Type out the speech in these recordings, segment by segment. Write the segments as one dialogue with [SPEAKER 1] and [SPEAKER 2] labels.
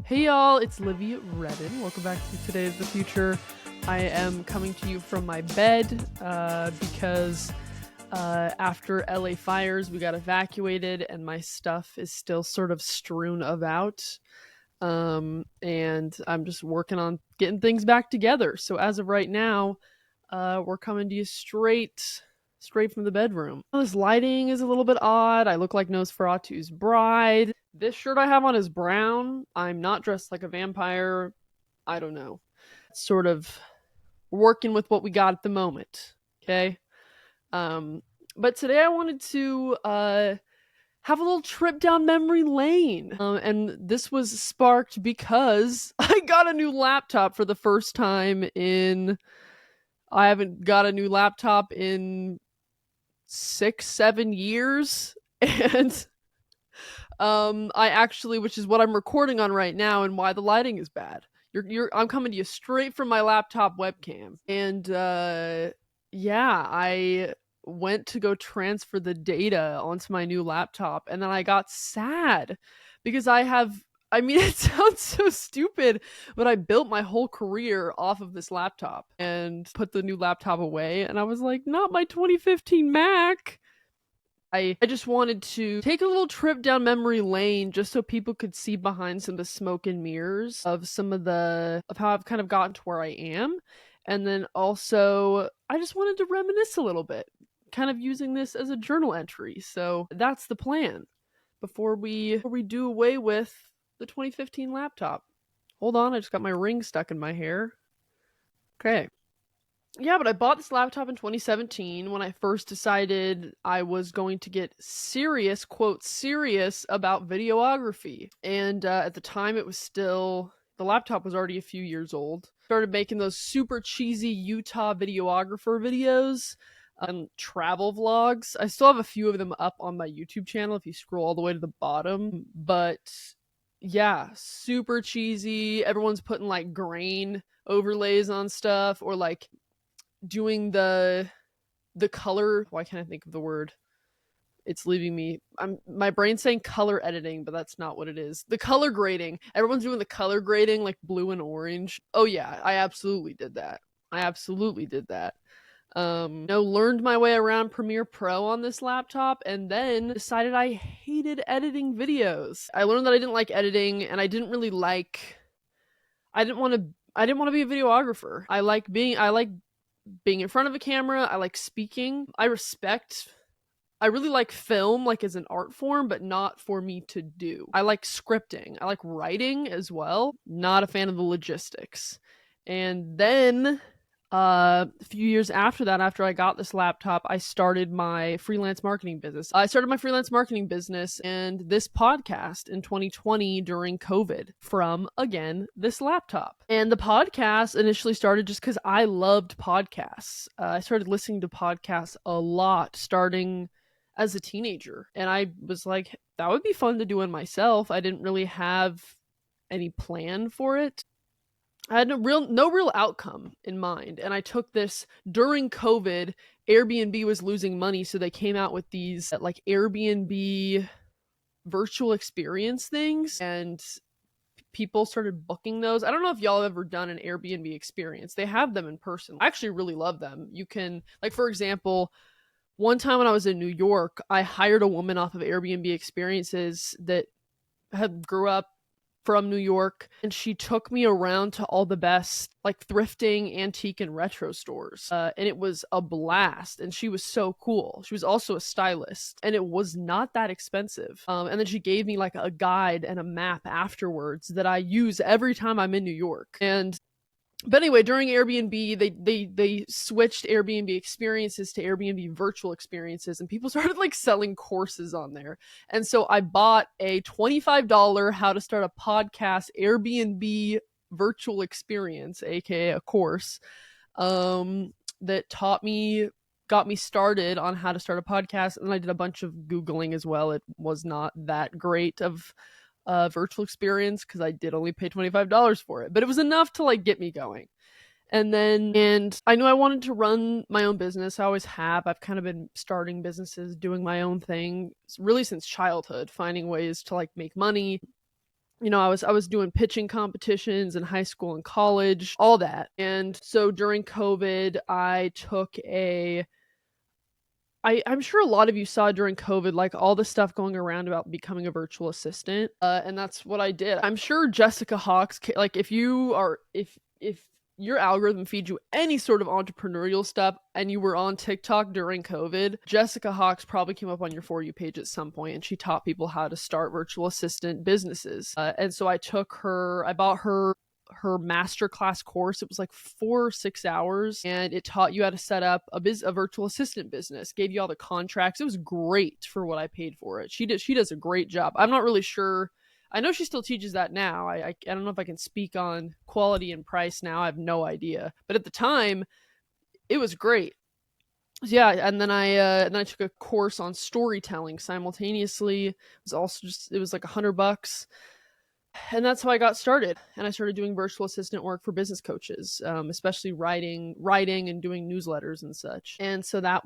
[SPEAKER 1] Hey y'all, it's Livi Redden. Welcome back to Today is the Future. I am coming to you from my bed because after LA fires, we got evacuated and my stuff is still sort of strewn about. And I'm just working on getting things back together. So as of right now, we're coming to you straight from the bedroom. This lighting is a little bit odd. I look like Nosferatu's bride. This shirt I have on is brown. I'm not dressed like a vampire. I don't know. Sort of working with what we got at the moment. Okay. But today I wanted to have a little trip down memory lane. And this was sparked because I got a new laptop for the first time I haven't got a new laptop in 6-7 years. And I actually, which is what I'm recording on right now and why the lighting is bad. I'm coming to you straight from my laptop webcam. And yeah, I went to go transfer the data onto my new laptop and then I got sad because it sounds so stupid, but I built my whole career off of this laptop and put the new laptop away. And I was like, not my 2015 Mac. I just wanted to take a little trip down memory lane just so people could see behind some of the smoke and mirrors of how I've kind of gotten to where I am. And then also, I just wanted to reminisce a little bit, kind of using this as a journal entry. So that's the plan before we do away with the 2015 laptop. Hold on, I just got my ring stuck in my hair. Okay. Yeah, but I bought this laptop in 2017 when I first decided I was going to get serious, quote, serious about videography. And at the time, the laptop was already a few years old. Started making those super cheesy Utah videographer videos, travel vlogs. I still have a few of them up on my YouTube channel if you scroll all the way to the bottom. But yeah, super cheesy. Everyone's putting like grain overlays on stuff or like doing the color. Why can't I think of the word? It's leaving me. My brain's saying color editing, but that's not what it is. The color grading. Everyone's doing the color grading like blue and orange. Oh yeah, I absolutely did that. Learned my way around Premiere Pro on this laptop and then decided I hated editing videos. I learned that I didn't like editing and I didn't want to be a videographer. I like being in front of a camera. I like speaking. I really like film, like as an art form, but not for me to do. I like scripting. I like writing as well. Not a fan of the logistics. And then a few years after that, after I got this laptop, I started my freelance marketing business. And this podcast in 2020 during COVID from, again, this laptop. And the podcast initially started just because I loved podcasts. I started listening to podcasts a lot starting as a teenager. And I was like, that would be fun to do in myself. I didn't really have any plan for it. I had no real outcome in mind. And I took this during COVID. Airbnb was losing money, so they came out with these like Airbnb virtual experience things, and people started booking those. I don't know if y'all have ever done an Airbnb experience. They have them in person. I actually really love them. You can, like, for example, one time when I was in New York, I hired a woman off of Airbnb experiences that grew up from New York, and she took me around to all the best like thrifting, antique, and retro stores, and it was a blast. And she was so cool. She was also a stylist, and it was not that expensive. And then she gave me like a guide and a map afterwards that I use every time I'm in New York. But anyway, during Airbnb, they switched Airbnb experiences to Airbnb virtual experiences, and people started like selling courses on there. And so I bought a $25 how to start a podcast Airbnb virtual experience, aka a course, that got me started on how to start a podcast. And I did a bunch of Googling as well. It was not that great of virtual experience because I did only pay $25 for it, but it was enough to like get me going. And I knew I wanted to run my own business. I always have. I've kind of been starting businesses, doing my own thing really since childhood, finding ways to like make money I was doing pitching competitions in high school and college, all that. And so during COVID, I'm sure a lot of you saw during COVID, like all the stuff going around about becoming a virtual assistant. And that's what I did. I'm sure Jessica Hawks, like if your algorithm feeds you any sort of entrepreneurial stuff and you were on TikTok during COVID, Jessica Hawks probably came up on your For You page at some point, and she taught people how to start virtual assistant businesses. And so I bought her masterclass course. It was like 4 or 6 hours, and it taught you how to set up a virtual assistant business, gave you all the contracts. It was great for what I paid for it. She does a great job. I'm not really sure. I know she still teaches that now. I don't know if I can speak on quality and price now. I have no idea. But at the time, it was great. Yeah, and then I took a course on storytelling simultaneously. It was like $100. And that's how I got started. And I started doing virtual assistant work for business coaches, especially writing and doing newsletters and such. And so that's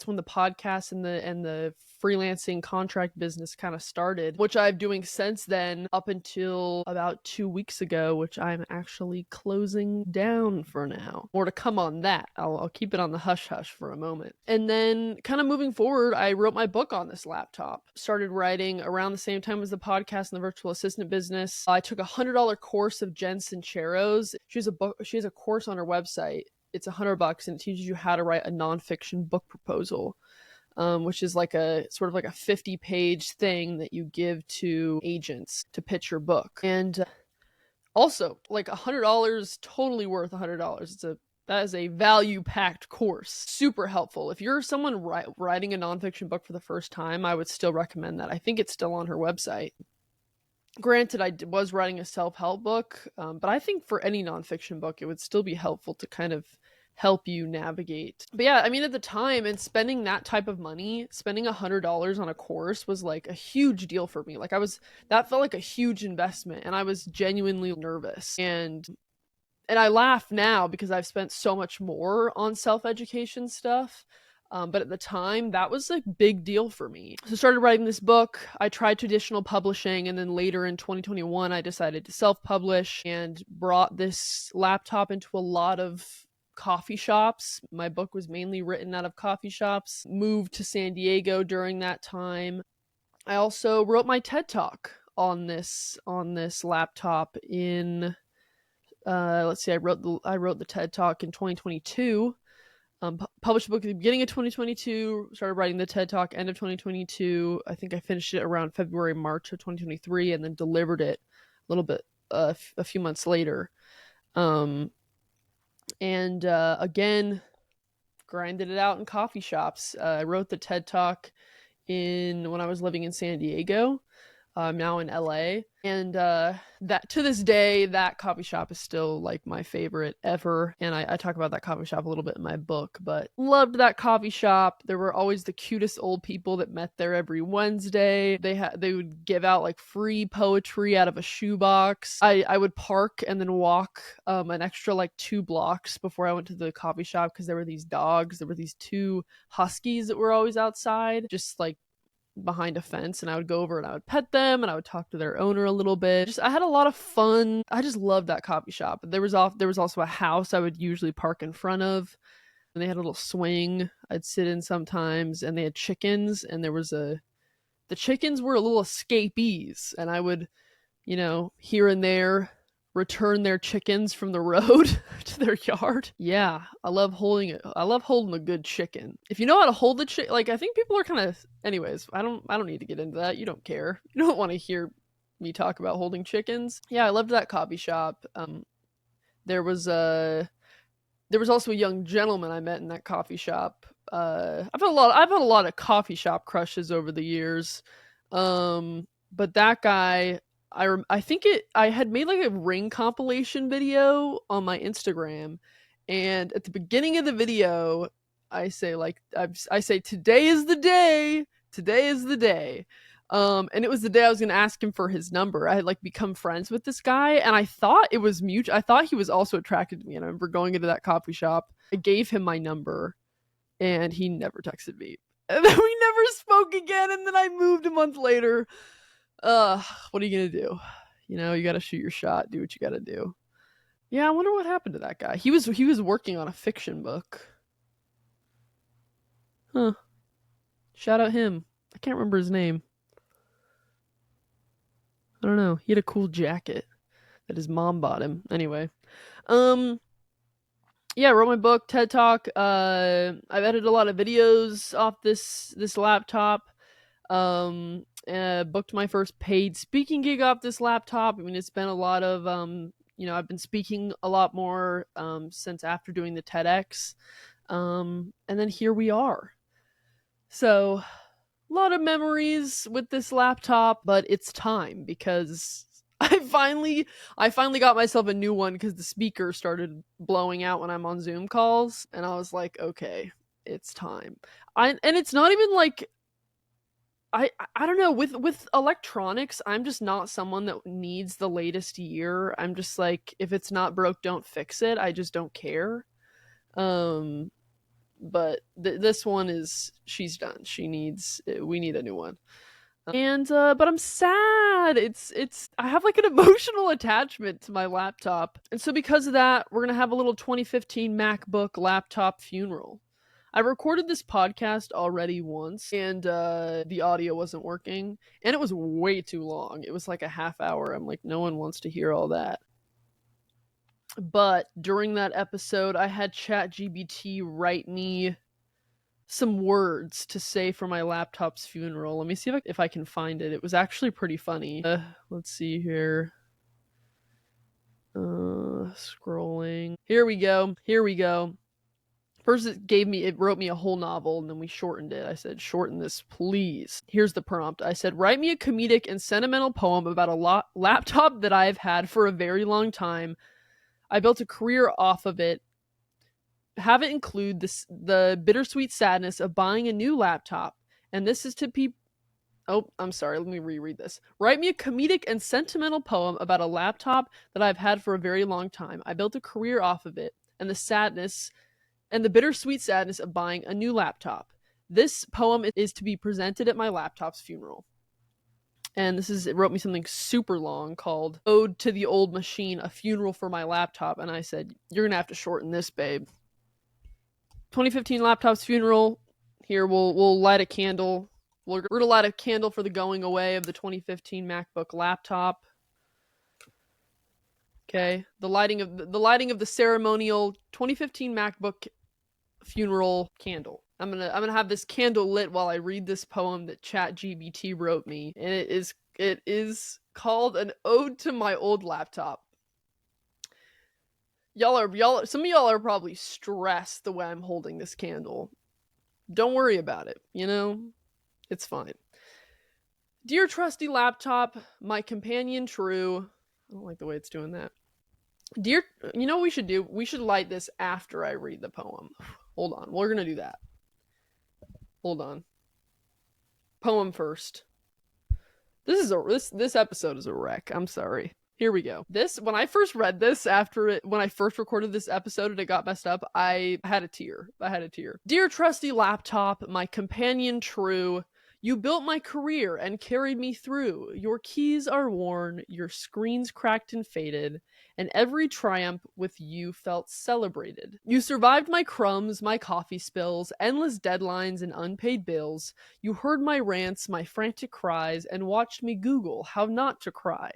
[SPEAKER 1] when the podcast and the freelancing contract business kind of started, which I'm doing since then up until about 2 weeks ago, which I'm actually closing down for now. More to come on that. I'll keep it on the hush hush for a moment. And then kind of moving forward, I wrote my book on this laptop. Started writing around the same time as the podcast and the virtual assistant business. I took a $100 course of Jen Sincero's. She has a course on her website. It's $100 and it teaches you how to write a nonfiction book proposal, which is like a sort of like a 50-page thing that you give to agents to pitch your book. And also, like $100, totally worth $100. That is a value-packed course. Super helpful. If you're someone writing a nonfiction book for the first time, I would still recommend that. I think it's still on her website. Granted, I was writing a self-help book, but I think for any nonfiction book, it would still be helpful to kind of help you navigate. But yeah, I mean, at the time, and spending that type of money, spending $100 on a course was like a huge deal for me. Like that felt like a huge investment, and I was genuinely nervous. And I laugh now because I've spent so much more on self-education stuff. But at the time, that was a big deal for me. So I started writing this book. I tried traditional publishing, and then later in 2021, I decided to self-publish and brought this laptop into a lot of coffee shops. My book was mainly written out of coffee shops. Moved to San Diego during that time. I also wrote my TED Talk on this laptop in let's see, I wrote the TED Talk in 2022. Published the book at the beginning of 2022, started writing the TED Talk end of 2022. I think I finished it around February, March of 2023, and then delivered it a little bit, a few months later. Again, grinded it out in coffee shops. I wrote the TED Talk when I was living in San Diego. I'm now in LA, and that to this day, that coffee shop is still like my favorite ever. And I talk about that coffee shop a little bit in my book, but loved that coffee shop. There were always the cutest old people that met there every Wednesday. They would give out like free poetry out of a shoebox. I would park and then walk an extra like 2 blocks before I went to the coffee shop because there were these dogs. There were these 2 huskies that were always outside, just like behind a fence, and I would go over and I would pet them and I would talk to their owner a little bit. I had a lot of fun. I just loved that coffee shop. There was also a house I would usually park in front of, and they had a little swing I'd sit in sometimes, and they had chickens, and the chickens were little escapees, and I would, here and there return their chickens from the road to their yard. Yeah, I love holding a good chicken. If you know how to hold the chicken, like I think people are kind of. Anyways, I don't need to get into that. You don't care. You don't want to hear me talk about holding chickens. Yeah, I loved that coffee shop. There was also a young gentleman I met in that coffee shop. I've had a lot of coffee shop crushes over the years. But that guy, I had made like a ring compilation video on my Instagram, and at the beginning of the video, I say today is the day. And it was the day I was going to ask him for his number. I had like become friends with this guy, and I thought it was mutual. I thought he was also attracted to me, and I remember going into that coffee shop. I gave him my number, and he never texted me. And then we never spoke again, and then I moved a month later. What are you gonna do? You know, you gotta shoot your shot, do what you gotta do. Yeah, I wonder what happened to that guy. He was working on a fiction book. Huh. Shout out him. I can't remember his name. I don't know. He had a cool jacket that his mom bought him. Anyway. Yeah, I wrote my book, TED Talk. I've edited a lot of videos off this laptop. Booked my first paid speaking gig off this laptop. I mean, it's been a lot of I've been speaking a lot more since after doing the TEDx. And then here we are. So, a lot of memories with this laptop, but it's time because I finally got myself a new one because the speaker started blowing out when I'm on Zoom calls, and I was like, okay, it's time. And it's not even like I don't know, with electronics, I'm just not someone that needs the latest year. I'm just like, if it's not broke, don't fix it. I just don't care. But this one is, she's done. We need a new one. And but I'm sad. I have like an emotional attachment to my laptop. And so because of that, we're going to have a little 2015 MacBook laptop funeral. I recorded this podcast already once, and the audio wasn't working, and it was way too long. It was like a half hour. I'm like, no one wants to hear all that. But during that episode, I had ChatGPT write me some words to say for my laptop's funeral. Let me see if I can find it. It was actually pretty funny. Let's see here. Scrolling. Here we go. First it wrote me a whole novel, and then we shortened it. I said, shorten this, please. Here's the prompt. I said, write me a comedic and sentimental poem about a laptop that I've had for a very long time. I built a career off of it. Have it include the bittersweet sadness of buying a new laptop. And this is to people. Oh, I'm sorry. Let me reread this. Write me a comedic and sentimental poem about a laptop that I've had for a very long time. I built a career off of it, and the bittersweet sadness of buying a new laptop. This poem is to be presented at my laptop's funeral. And it wrote me something super long called Ode to the Old Machine, a Funeral for My Laptop. And I said, you're going to have to shorten this, babe. 2015 laptop's funeral. Here, we'll light a candle. We're going to light a candle for the going away of the 2015 MacBook laptop. Okay. The lighting of the ceremonial 2015 MacBook funeral candle. I'm gonna have this candle lit while I read this poem that ChatGPT wrote me, and it is called An Ode to My Old Laptop. Some of y'all are probably stressed the way I'm holding this candle. Don't worry about it, you know? It's fine. Dear trusty laptop, my companion true. I don't like the way it's doing that. You know what we should do? We should light this after I read the poem. Hold on. We're going to do that. Hold on. Poem first. This episode is a wreck. I'm sorry. Here we go. When I first read this when I first recorded this episode and it got messed up, I had a tear. Dear trusty laptop, my companion true, you built my career and carried me through. Your keys are worn, your screen's cracked and faded, and every triumph with you felt celebrated. You survived my crumbs, my coffee spills, endless deadlines and unpaid bills. You heard my rants, my frantic cries, and watched me Google how not to cry.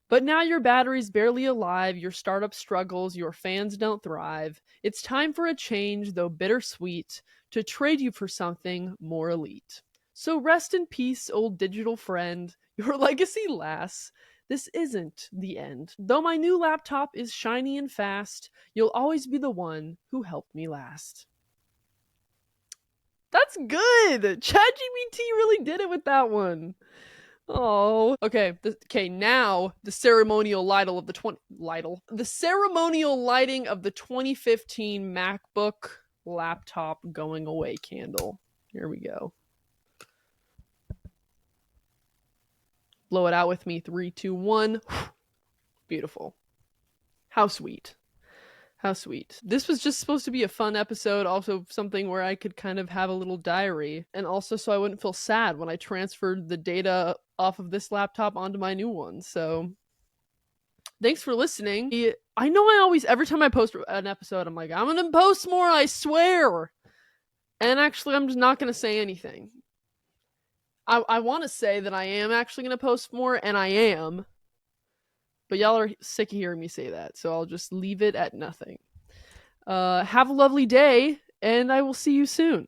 [SPEAKER 1] But now your battery's barely alive, your startup struggles, your fans don't thrive. It's time for a change, though bittersweet, to trade you for something more elite. So rest in peace, old digital friend. Your legacy lasts. This isn't the end. Though my new laptop is shiny and fast, you'll always be the one who helped me last. That's good! ChatGPT really did it with that one. Oh, okay. Now the ceremonial lighting of the 2015 MacBook laptop going away candle. Here we go. Blow it out with me. 3, 2, 1. Beautiful. How sweet. This was just supposed to be a fun episode, also something where I could kind of have a little diary, and also so I wouldn't feel sad when I transferred the data off of this laptop onto my new one. So thanks for listening. I know I always, every time I post an episode, I'm like, I'm gonna post more, I swear. And actually, I'm just not gonna say anything. I want to say that I am actually gonna post more, and I am. But y'all are sick of hearing me say that, so I'll just leave it at nothing. Have a lovely day, and I will see you soon.